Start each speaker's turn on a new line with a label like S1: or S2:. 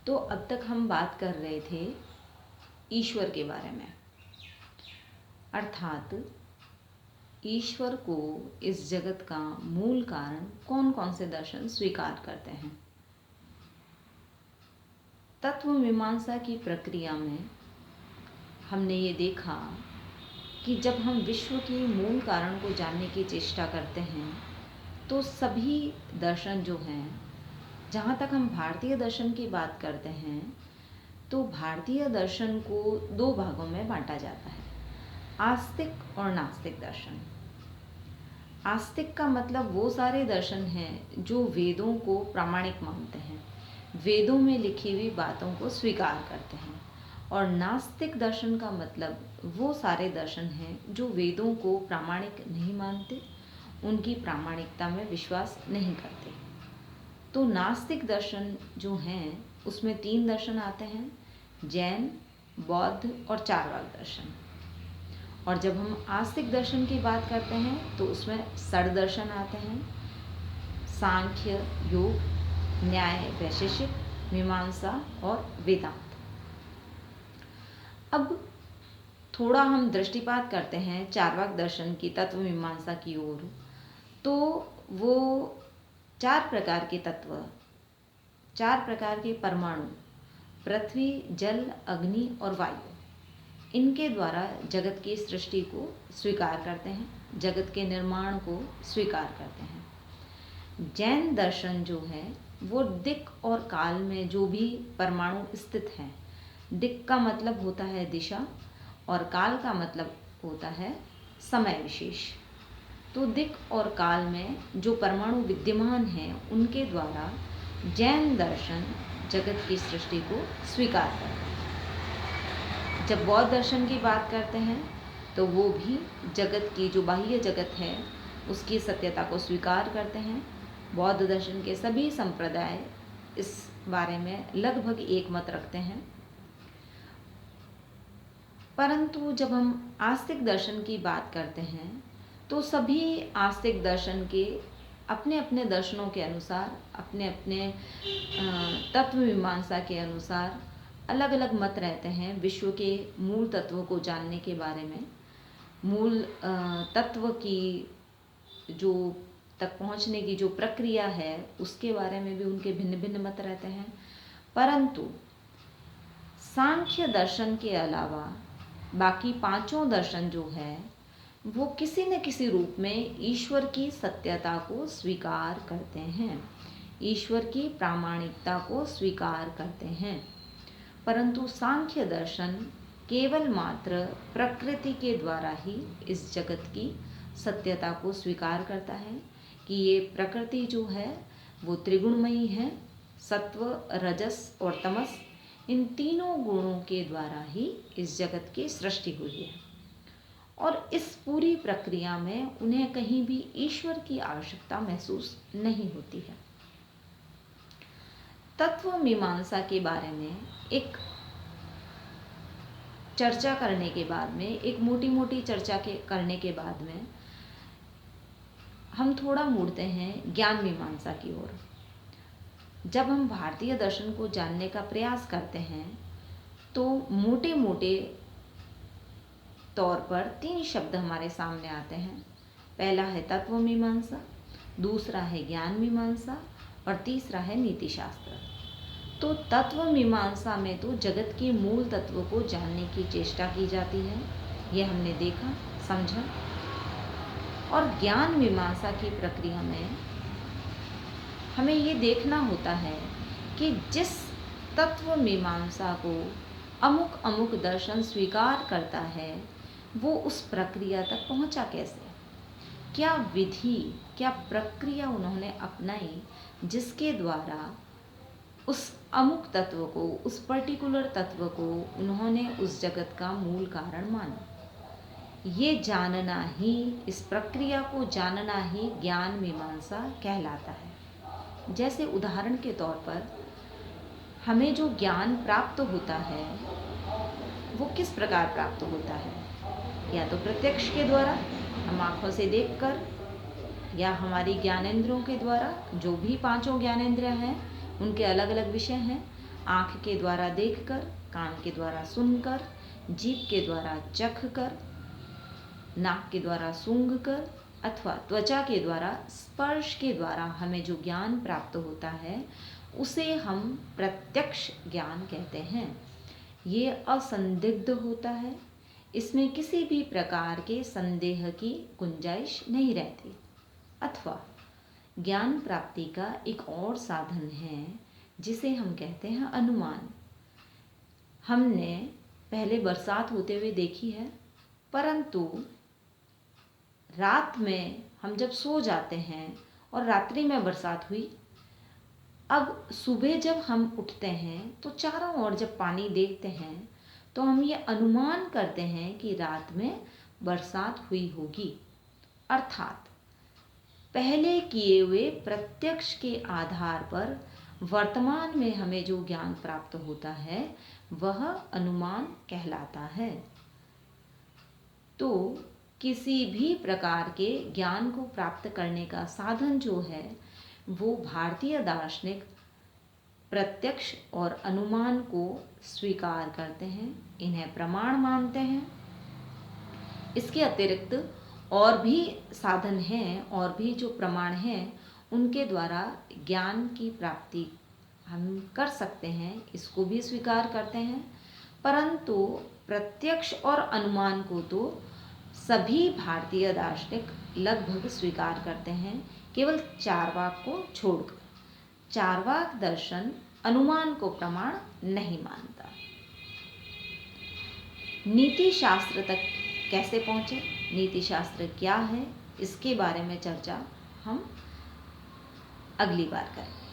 S1: तो अब तक हम बात कर रहे थे ईश्वर के बारे में, अर्थात ईश्वर को इस जगत का मूल कारण कौन कौन से दर्शन स्वीकार करते हैं। तत्व मीमांसा की प्रक्रिया में हमने ये देखा कि जब हम विश्व के मूल कारण को जानने की चेष्टा करते हैं तो सभी दर्शन जो हैं, जहाँ तक हम भारतीय दर्शन की बात करते हैं तो भारतीय दर्शन को दो भागों में बांटा जाता है, आस्तिक और नास्तिक दर्शन। आस्तिक का मतलब वो सारे दर्शन हैं जो वेदों को प्रामाणिक मानते हैं, वेदों में लिखी हुई बातों को स्वीकार करते हैं। और नास्तिक दर्शन का मतलब वो सारे दर्शन हैं जो वेदों को प्रामाणिक नहीं मानते, उनकी प्रामाणिकता में विश्वास नहीं करते। तो नास्तिक दर्शन जो हैं उसमें 3 दर्शन आते हैं, जैन, बौद्ध और चारवाक दर्शन। और जब हम आस्तिक दर्शन की बात करते हैं तो उसमें षड दर्शन आते हैं, सांख्य, योग, न्याय, वैशेषिक, मीमांसा और वेदांत। अब थोड़ा हम दृष्टिपात करते हैं चारवाक दर्शन की तत्व मीमांसा की ओर, तो वो 4 प्रकार के तत्व, 4 प्रकार के परमाणु, पृथ्वी, जल, अग्नि और वायु, इनके द्वारा जगत की सृष्टि को स्वीकार करते हैं, जगत के निर्माण को स्वीकार करते हैं। जैन दर्शन जो है वो दिक् और काल में जो भी परमाणु स्थित हैं, दिक् का मतलब होता है दिशा और काल का मतलब होता है समय विशेष। तो दिक् और काल में जो परमाणु विद्यमान हैं उनके द्वारा जैन दर्शन जगत की सृष्टि को स्वीकार करते हैं। जब बौद्ध दर्शन की बात करते हैं तो वो भी जगत की जो बाह्य जगत है उसकी सत्यता को स्वीकार करते हैं। बौद्ध दर्शन के सभी संप्रदाय इस बारे में लगभग एक मत रखते हैं। परंतु जब हम आस्तिक दर्शन की बात करते हैं तो सभी आस्तिक दर्शन के अपने अपने दर्शनों के अनुसार, अपने अपने तत्व मीमांसा के अनुसार अलग अलग मत रहते हैं विश्व के मूल तत्वों को जानने के बारे में। मूल तत्व की जो तक पहुंचने की जो प्रक्रिया है उसके बारे में भी उनके भिन्न भिन्न मत रहते हैं। परंतु सांख्य दर्शन के अलावा बाकी 5 दर्शन जो है वो किसी न किसी रूप में ईश्वर की सत्यता को स्वीकार करते हैं, ईश्वर की प्रामाणिकता को स्वीकार करते हैं। परंतु सांख्य दर्शन केवल मात्र प्रकृति के द्वारा ही इस जगत की सत्यता को स्वीकार करता है कि ये प्रकृति जो है वो त्रिगुणमयी है, सत्व, रजस और तमस, इन तीनों गुणों के द्वारा ही इस जगत की सृष्टि हुई है। और इस पूरी प्रक्रिया में उन्हें कहीं भी ईश्वर की आवश्यकता महसूस नहीं होती है। तत्व मीमांसा के बारे में एक चर्चा करने के बाद में, एक मोटी मोटी चर्चा करने के बाद में हम थोड़ा मुड़ते हैं ज्ञान मीमांसा की ओर। जब हम भारतीय दर्शन को जानने का प्रयास करते हैं तो मोटे मोटे तौर पर 3 शब्द हमारे सामने आते हैं। पहला है तत्व मीमांसा, दूसरा है ज्ञान मीमांसा और तीसरा है नीति शास्त्र। तो तत्व मीमांसा में तो जगत के मूल तत्व को जानने की चेष्टा की जाती है, यह हमने देखा, समझा। और ज्ञान मीमांसा की प्रक्रिया में हमें ये देखना होता है कि जिस तत्व मीमांसा को अमुक अमुक दर्शन स्वीकार करता है वो उस प्रक्रिया तक पहुंचा कैसे, क्या विधि, क्या प्रक्रिया उन्होंने अपनाई जिसके द्वारा उस अमुक तत्व को, उस पर्टिकुलर तत्व को उन्होंने उस जगत का मूल कारण माना। ये जानना ही, इस प्रक्रिया को जानना ही ज्ञान मीमांसा कहलाता है। जैसे उदाहरण के तौर पर हमें जो ज्ञान प्राप्त होता है वो किस प्रकार प्राप्त होता है, या तो प्रत्यक्ष के द्वारा, हम आँखों से देखकर, या हमारी ज्ञानेंद्रियों के द्वारा, जो भी 5 ज्ञानेंद्रियां हैं उनके अलग अलग विषय हैं। आँख के द्वारा देखकर, कान के द्वारा सुनकर, जीभ के द्वारा चखकर, नाक के द्वारा सूंघकर अथवा त्वचा के द्वारा स्पर्श के द्वारा हमें जो ज्ञान प्राप्त होता है उसे हम प्रत्यक्ष ज्ञान कहते हैं। ये असंदिग्ध होता है, इसमें किसी भी प्रकार के संदेह की गुंजाइश नहीं रहती। अथवा ज्ञान प्राप्ति का एक और साधन है जिसे हम कहते हैं अनुमान। हमने पहले बरसात होते हुए देखी है, परंतु रात में हम जब सो जाते हैं और रात्रि में बरसात हुई, अब सुबह जब हम उठते हैं तो चारों ओर जब पानी देखते हैं तो हम ये अनुमान करते हैं कि रात में बरसात हुई होगी। अर्थात पहले किए हुए प्रत्यक्ष के आधार पर वर्तमान में हमें जो ज्ञान प्राप्त होता है वह अनुमान कहलाता है। तो किसी भी प्रकार के ज्ञान को प्राप्त करने का साधन जो है वो भारतीय दार्शनिक प्रत्यक्ष और अनुमान को स्वीकार करते हैं, इन्हें प्रमाण मानते हैं। इसके अतिरिक्त और भी साधन हैं और भी जो प्रमाण हैं उनके द्वारा ज्ञान की प्राप्ति हम कर सकते हैं, इसको भी स्वीकार करते हैं। परंतु प्रत्यक्ष और अनुमान को तो सभी भारतीय दार्शनिक लगभग स्वीकार करते हैं, केवल चार्वाक को छोड़कर। चार्वाक दर्शन अनुमान को प्रमाण नहीं मानता। नीति शास्त्र तक कैसे पहुँचे, नीति शास्त्र क्या है, इसके बारे में चर्चा हम अगली बार करेंगे।